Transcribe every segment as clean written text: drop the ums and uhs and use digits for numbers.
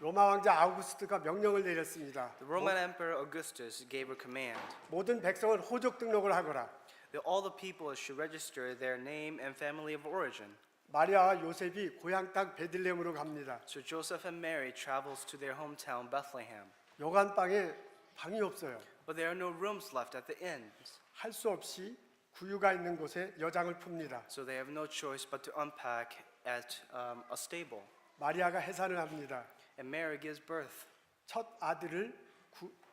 로마 왕자 아우구스트가 명령을 내렸습니다. The Roman Emperor Augustus gave a command. 모든 백성은 호족 등록을 하거라. That all the people should register their name and family of origin. 마리아와 요셉이 고향 땅 베들레헴으로 갑니다. So Joseph and Mary travels to their hometown Bethlehem. 여관방에 방이 없어요. But there are no rooms left at the inns. 할 수 없이 구유가 있는 곳에 여장을 풉니다. So they have no choice but to unpack at a stable. 마리아가 해산을 합니다. And Mary gives birth. 첫 아들을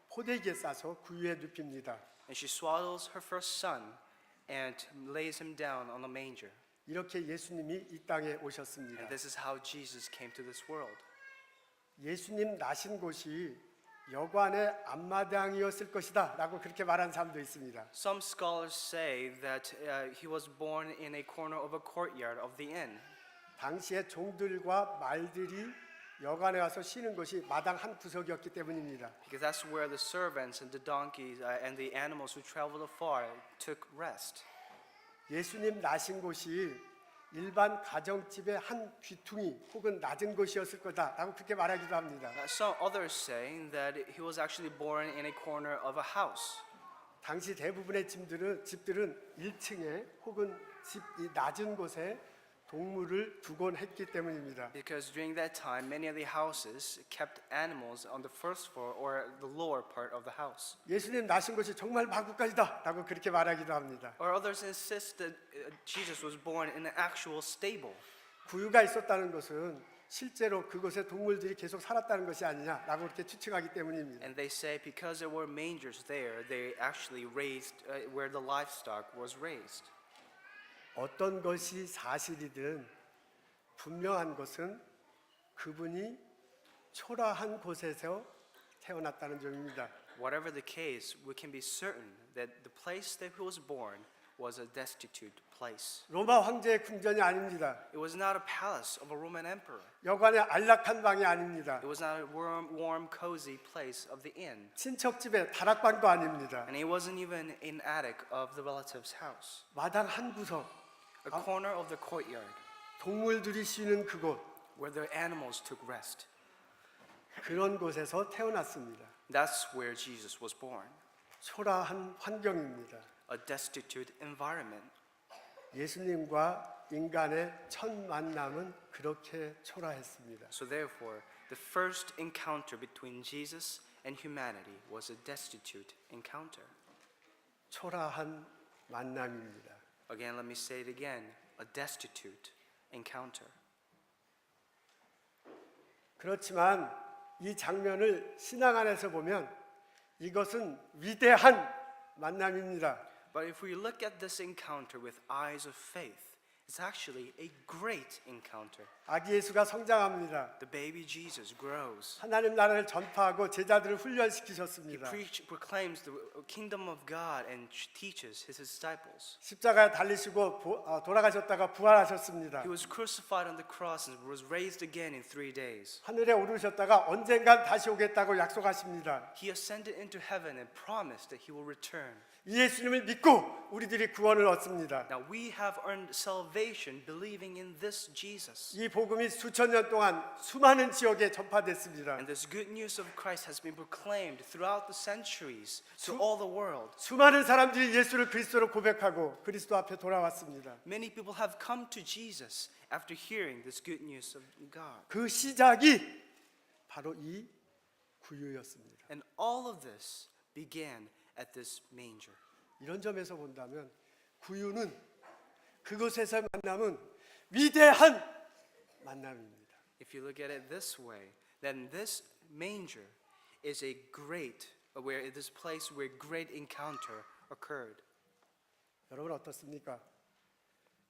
포대기에 싸서 구유에 눕힙니다. And she swaddles her first son and lays him down on a manger. 이렇게 예수님이 이 땅에 오셨습니다. And this is how Jesus came to this world. 예수님 나신 곳이 여관의 앞마당이었을 것이다 라고 그렇게 말하는 사람도 있습니다. Some scholars say that he was born in a corner of a courtyard of the inn. 당시에 종들과 말들이 여관에 와서 쉬는 것이 마당 한 구석이었기 때문입니다. Because that's where the servants and the donkeys and the animals who traveled afar took rest. 예수님 나신 곳이 일반 가정집의 한 귀퉁이 혹은 낮은 곳이었을 거다라고 그렇게 말하기도 합니다. Some others say that he was actually born in a corner of a house. 당시 대부분의 집들은 1층에 혹은 집 이 낮은 곳에 동물을 두곤 했기 때문입니다. Because during that time, many of the houses kept animals on the first floor or the lower part of the house. 예수님 나신 곳이 정말 마구간이다라고 그렇게 말하기도 합니다. Or others insist that Jesus was born in an actual stable. 구유가 있었다는 것은 실제로 그곳에 동물들이 계속 살았다는 것이 아니냐라고 그렇게 추측하기 때문입니다. And they say because there were mangers there, they actually raised where the livestock was raised. 어떤 것이 사실이든 분명한 것은 그분이 초라한 곳에서 태어났다는 점입니다. Whatever the case, we can be certain that the place that he was born was a destitute place. 로마 황제의 궁전이 아닙니다. It was not a palace of a Roman emperor. 여관의 안락한 방이 아닙니다. It was not a warm, cozy place of the inn. 친척집의 다락방도 아닙니다. And it wasn't even an attic of the relative's house. 마당 한 구석, A corner of the courtyard 동물들이 쉬는 그곳, where the animals took rest. 그런 곳에서 태어났습니다. That's where Jesus was born. 초라한 환경입니다. A destitute environment. 예수님과 인간의 첫 만남은 그렇게 초라했습니다. So therefore, the first encounter between Jesus and humanity was a destitute encounter. 초라한 만남입니다. Again, let me say it again, a destitute encounter. 그렇지만 이 장면을 신앙 안에서 보면 이것은 위대한 만남입니다. But if we look at this encounter with eyes of faith, it's actually a great encounter. 아기 예수가 성장합니다. The baby Jesus grows. 하나님 나라를 전파하고 제자들을 He 훈련시키셨습니다. proclaims the kingdom of God and teaches his disciples. 십자가에 달리시고 돌아가셨다가 부활하셨습니다. He was crucified on the cross and was raised again in 3 days. 하늘에 오르셨다가 언젠간 다시 오겠다고 약속하십니다. He ascended into heaven and promised that he will return. 이 예수님을 믿고 우리들이 구원을 얻습니다. Now we have earned salvation believing in this Jesus. 이 복음이 수천 년 동안 수많은 지역에 전파됐습니다. And this good news of Christ has been proclaimed throughout the centuries to all the world. 수많은 사람들이 예수를 그리스도로 고백하고 그리스도 앞에 돌아왔습니다. Many people have come to Jesus after hearing this good news of God. 그 시작이 바로 이 구유였습니다. And all of this began at this manger. 이런 점에서 본다면 구유는 그곳에서의 만남은 위대한 만남입니다. If you look at it this way, then this manger is a great, where this place where great encounter occurred. 여러분 어떻습니까?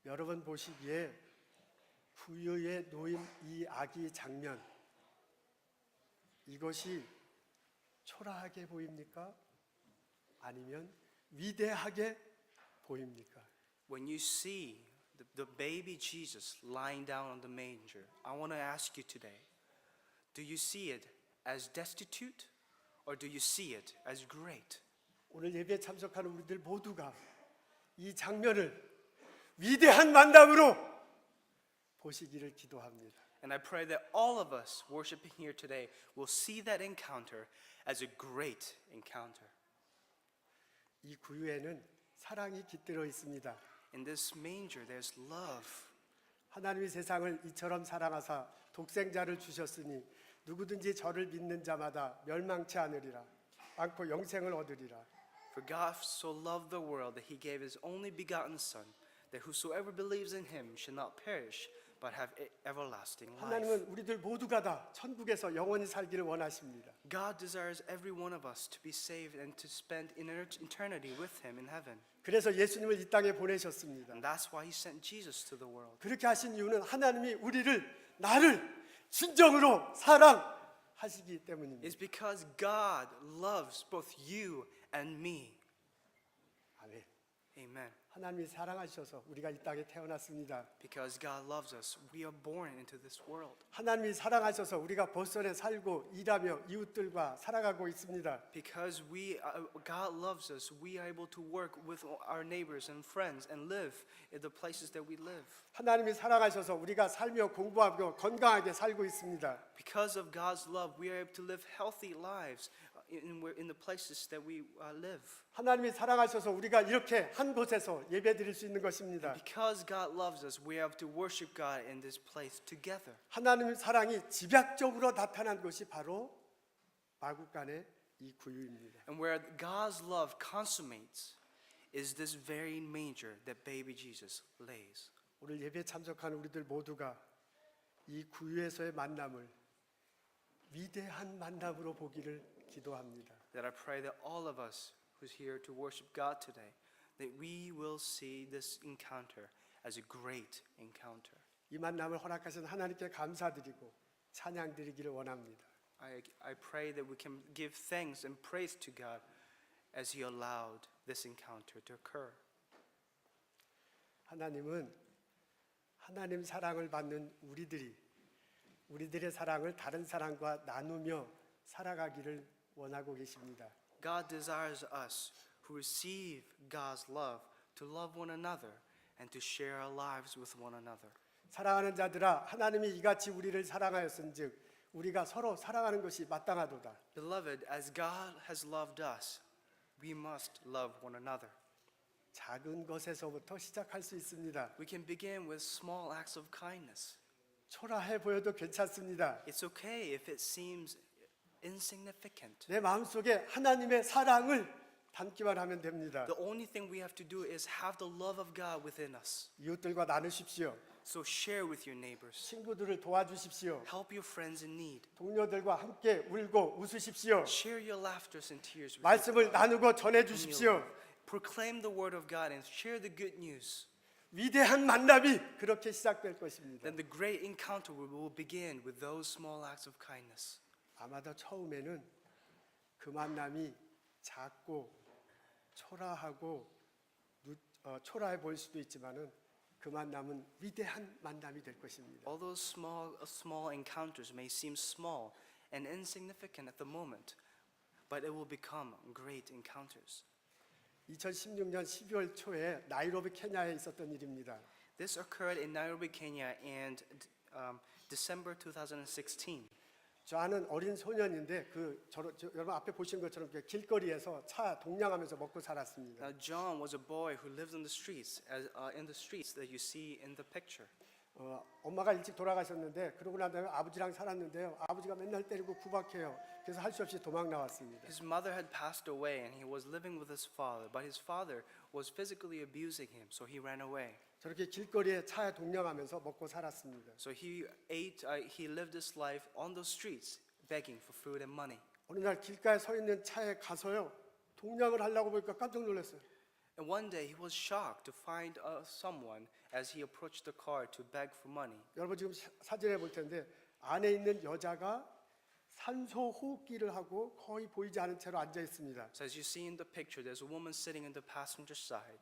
여러분 보시기에 구유에 놓인 이 아기 장면, 이것이 초라하게 보입니까? 아니면 위대하게 보입니까? When you see the baby Jesus lying down on the manger, I want to ask you today, do you see it as destitute or do you see it as great? 오늘 예배에 참석하는 우리들 모두가 이 장면을 위대한 만남으로 보시기를 기도합니다. And I pray that all of us worshiping here today will see that encounter as a great encounter. 이 구유에는 사랑이 깃들어 있습니다. In this manger, there's love. 하나님이 세상을 이처럼 사랑하사 독생자를 주셨으니 누구든지 저를 믿는 자마다 멸망치 않으리라. 않고 영생을 얻으리라. For God so loved the world that he gave his only begotten Son, that whosoever believes in him shall not perish, but have everlasting life. 하나님은 우리들 모두가 다 천국에서 영원히 살기를 원하십니다. God desires every one of us to be saved and to spend eternity with him in heaven. 그래서 예수님을 이 땅에 보내셨습니다. And that's why he sent Jesus to the world. 그렇게 하신 이유는 하나님이 나를 진정으로 사랑하시기 때문입니다. It's because God loves both you and me. 아멘. Amen. 하나님이 사랑하셔서 우리가 이 땅에 태어났습니다. Because God loves us, we are born into this world. 하나님이 사랑하셔서 우리가 보선에 살고 일하며 이웃들과 살아가고 있습니다. Because God loves us, we are able to work with our neighbors and friends and live in the places that we live. 하나님이 사랑하셔서 우리가 살며 공부하고 건강하게 살고 있습니다. Because of God's love, we are able to live healthy lives in the places that we live. 하나님이 사랑하셔서 우리가 이렇게 한 곳에서 예배드릴 수 있는 것입니다. Because God loves us, we are able to worship God in this place together. 하나님의 사랑이 집약적으로 나타난 곳이 바로 마국간의 이 구유입니다. And where God's love consummates is this very manger that baby Jesus lays. 오늘 예배 참석한 우리들 모두가 이 구유에서의 만남을 위대한 만남으로 보기를 기도합니다. That I pray that all of us who's here to worship God today, that we will see this encounter as a great encounter. 이 만남을 허락하신 하나님께 감사드리고 찬양드리기를 원합니다. I pray that we can give thanks and praise to God as He allowed this encounter to occur. 하나님은 하나님 사랑을 받는 우리들의 사랑을 다른 사람과 나누며 살아가기를 원하고 계십니다. God desires us who receive God's love to love one another and to share our lives with one another. 사랑하는 자들아, 하나님이 이같이 우리를 사랑하였은즉 우리가 서로 사랑하는 것이 마땅하도다. Beloved, as God has loved us, we must love one another. 작은 것에서부터 시작할 수 있습니다. We can begin with small acts of kindness. 초라해 보여도 괜찮습니다. It's okay if it seems insignificant. 내 마음속에 하나님의 사랑을 담기만 하면 됩니다. The only thing we have to do is have the love of God within us. 이웃들과 나누십시오. So share with your neighbors. 친구들을 도와주십시오. Help your friends in need. 동료들과 함께 울고 웃으십시오. Share your laughters and tears with 말씀을 나누고 전해 your 주십시오. Proclaim the word of God and share the good news. 위대한 만남이 그렇게 시작될 것입니다. Then the great encounter will begin with those small acts of kindness. 아마도 처음에는 그 만남이 작고 초라하고 초라해 보일 수도 있지만은 그 만남은 위대한 만남이 될 것입니다. All those small encounters may seem small and insignificant at the moment, but it will become great encounters. 2016년 12월 초에 나이로비 케냐에 있었던 일입니다. This occurred in Nairobi, Kenya, and December 2016. 저는 어린 소년인데 여러분 앞에 보신 것처럼 길거리에서 차 동냥하면서 먹고 살았습니다. Now John was a boy who lived on the streets, in the streets that you see in the picture. 엄마가 일찍 돌아가셨는데 그러고 난 다음에 아버지랑 살았는데요. 아버지가 맨날 때리고 구박해요. 그래서 할 수 없이 도망 나왔습니다. His mother had passed away and he was living with his father, but his father was physically abusing him, so he ran away. 저렇게 길거리에 차에 동냥하면서 먹고 살았습니다. So he lived his life on those streets, begging for food and money. 어느 날 길가에 서 있는 차에 가서요. 동냥을 하려고 보니까 깜짝 놀랐어요. And one day he was shocked to find someone as he approached the car to beg for money. 여러분 지금 사진에 볼 텐데 안에 있는 여자가 산소 호흡기를 하고 거의 보이지 않은 채로 앉아 있습니다. So as you see in the picture, there's a woman sitting in the passenger side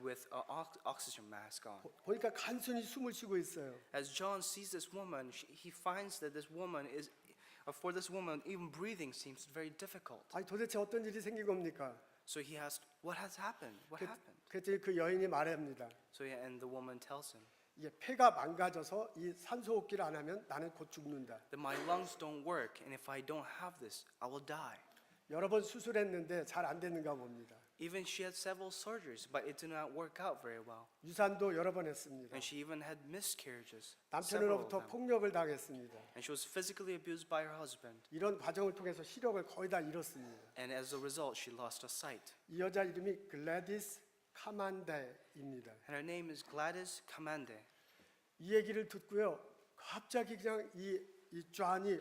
with an oxygen mask on. 보니까 간순히 숨을 쉬고 있어요. As John sees this woman, he finds that for this woman, even breathing seems very difficult. 아니 도대체 어떤 일이 생긴 겁니까? So he asked, "What has happened? What happened?" 그랬더니 그 여인이 말합니다. And the woman tells him 이게 폐가 망가져서 이 산소 호흡기를 안 하면 나는 곧 죽는다. that my lungs don't work, and if I don't have this, I will die. 여러 번 수술했는데 잘 안 됐는가 봅니다. Even she had several surgeries, but it did not work out very well. 유산도 여러 번 했습니다. And she even had miscarriages, several of 남편으로부터 them. 폭력을 당했습니다. And she was physically abused by her husband. 이런 과정을 통해서 시력을 거의 다 잃었습니다. And as a result, she lost her sight. 이 여자 이름이 글래디스 카만데입니다. And her name is Gladys Kamande. 이 얘기를 듣고요, 갑자기 그냥 이 쟈니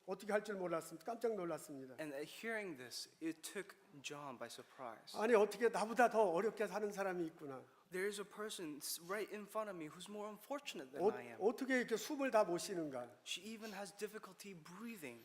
어떻게 할 줄 몰랐습니다. 깜짝 놀랐습니다. And hearing this, it took John by surprise. 아니 어떻게 나보다 더 어렵게 사는 사람이 있구나. There is a person right in front of me who's more unfortunate than I am. 어떻게 이렇게 숨을 다 못 쉬는가. She even has difficulty breathing.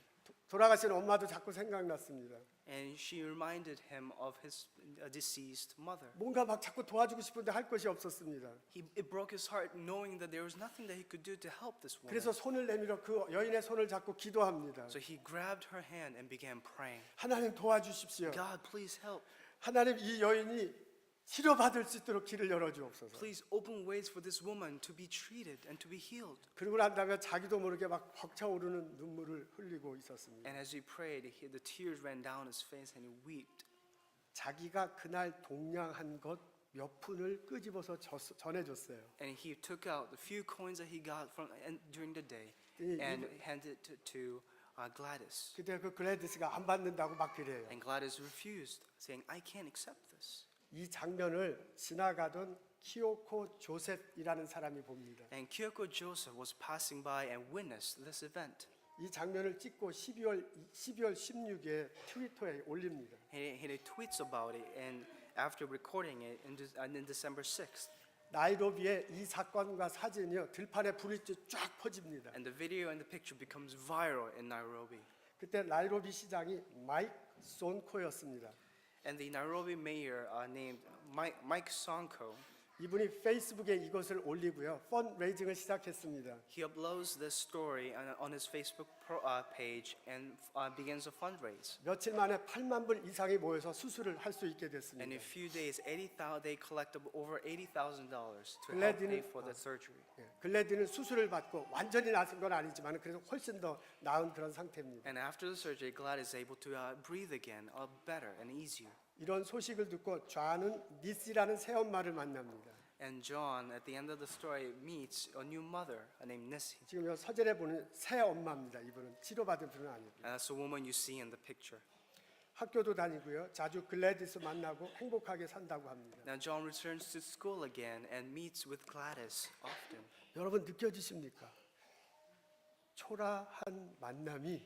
돌아가신 엄마도 자꾸 생각났습니다. And she reminded him of his deceased mother. 뭔가 막 자꾸 도와주고 싶은데 할 것이 없었습니다. It broke his heart knowing that there was nothing that he could do to help this woman. 그래서 손을 내밀어 그 여인의 손을 잡고 기도합니다. So he grabbed her hand and began praying. 하나님 도와주십시오. God, please help. 하나님 이 여인이 치료받을 수 있도록 길을 열어주옵소서. Please open ways for this woman to be treated and to be healed. 그러고 난 다음에 자기도 모르게 막 벅차오르는 눈물을 흘리고 있었습니다. And as he prayed, the tears ran down his face and he wept. 자기가 그날 동냥한 것 몇 푼을 끄집어서 전해줬어요. And he took out the few coins that he got from during the day 이- and handed it to Gladys. 그때 그 글래디스가 안 받는다고 막 그래요. And Gladys refused, saying, I can't accept this. 이 장면을 지나가던 키오코 조셉이라는 사람이 봅니다. And Kyoko Joseph was passing by and witnessed this event. 이 장면을 찍고 12월 16일에 트위터에 올립니다. He tweets about it, and after recording it in December 6th. 나이로비의 이 사건과 사진이요 들판에 불이 쫙 퍼집니다. And the video and the picture becomes viral in Nairobi. 그때 나이로비 시장이 마이크 손코였습니다. And the Nairobi mayor named Mike Sonko, 이분이 페이스북에 이것을 올리고요. 펀레이징을 시작했습니다. he uploads this story on his Facebook page and begins a fundraise. 며칠 만에 8만 불 이상이 모여서 수술을 할 수 있게 And in 됐습니다. a few days, they collected over $80,000 to help 글래디는- pay for the surgery. 글래디는 수술을 받고 완전히 나은 건 아니지만 그래서 훨씬 더 나은 그런 상태입니다. And after the surgery, Glad is able to breathe again, better and easier. 이런 소식을 듣고 좌는 니시라는 새엄마를 만납니다. And John, at the end of the story, meets a new mother named Nissi. 지금 이 서절에 보는 새엄마입니다. 이분은 치료받은 분은 아니고. And that's the woman you see in the picture. 학교도 다니고요. 자주 글래디스 만나고 행복하게 산다고 합니다. Now John returns to school again and meets with Gladys often. 여러분 느껴지십니까? 초라한 만남이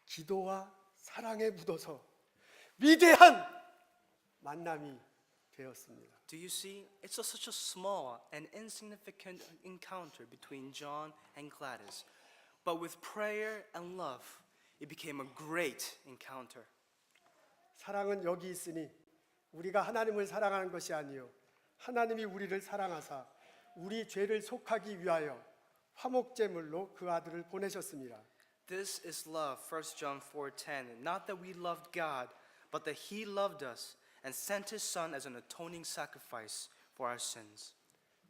기도와 사랑에 묻어서 위대한 만남이 되었습니다. Do you see? It's such a small and insignificant encounter between John and Gladys. But with prayer and love, it became a great encounter. 사랑은 여기 있으니 우리가 하나님을 사랑하는 것이 아니요 하나님이 우리를 사랑하사 우리 죄를 속하기 위하여 화목제물로 그 아들을 보내셨습니다. This is love, 1 John 4:10. Not that we loved God, but that he loved us and sent his son as an atoning sacrifice for our sins.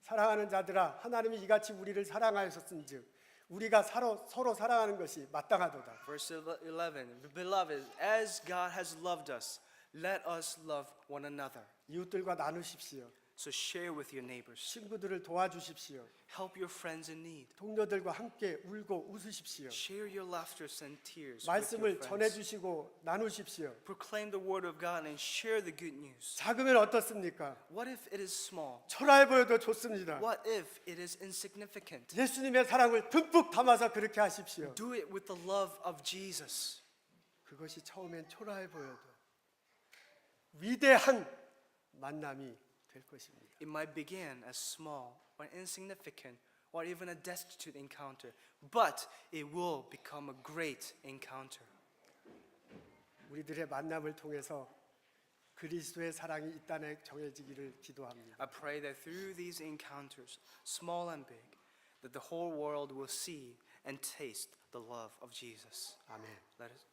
사랑하는 자들아 하나님이 이같이 우리를 사랑하였은즉 우리가 서로 사랑하는 것이 마땅하도다. Verse 11. Beloved, as God has loved us, let us love one another. 이웃들과 나누십시오. So share with your neighbors. 친구들을 도와주십시오. Help your friends in need. 동료들과 함께 울고 웃으십시오. Share your laughter and tears with your 말씀을 friends. 전해주시고 나누십시오. Proclaim the word of God and share the good news. 작으면 어떻습니까? What if it is small? 초라해 보여도 좋습니다. What if it is insignificant? 예수님의 사랑을 듬뿍 담아서 그렇게 하십시오. Do it with the love of Jesus. 그것이 처음엔 초라해 보여도 위대한 만남이 될 것입니다. It might begin as small or insignificant or even a destitute encounter, but it will become a great encounter. 우리들의 만남을 통해서 그리스도의 사랑이 이 땅에 정해지기를 기도합니다. I pray that through these encounters, small and big, that the whole world will see and taste the love of Jesus. 아멘. Let us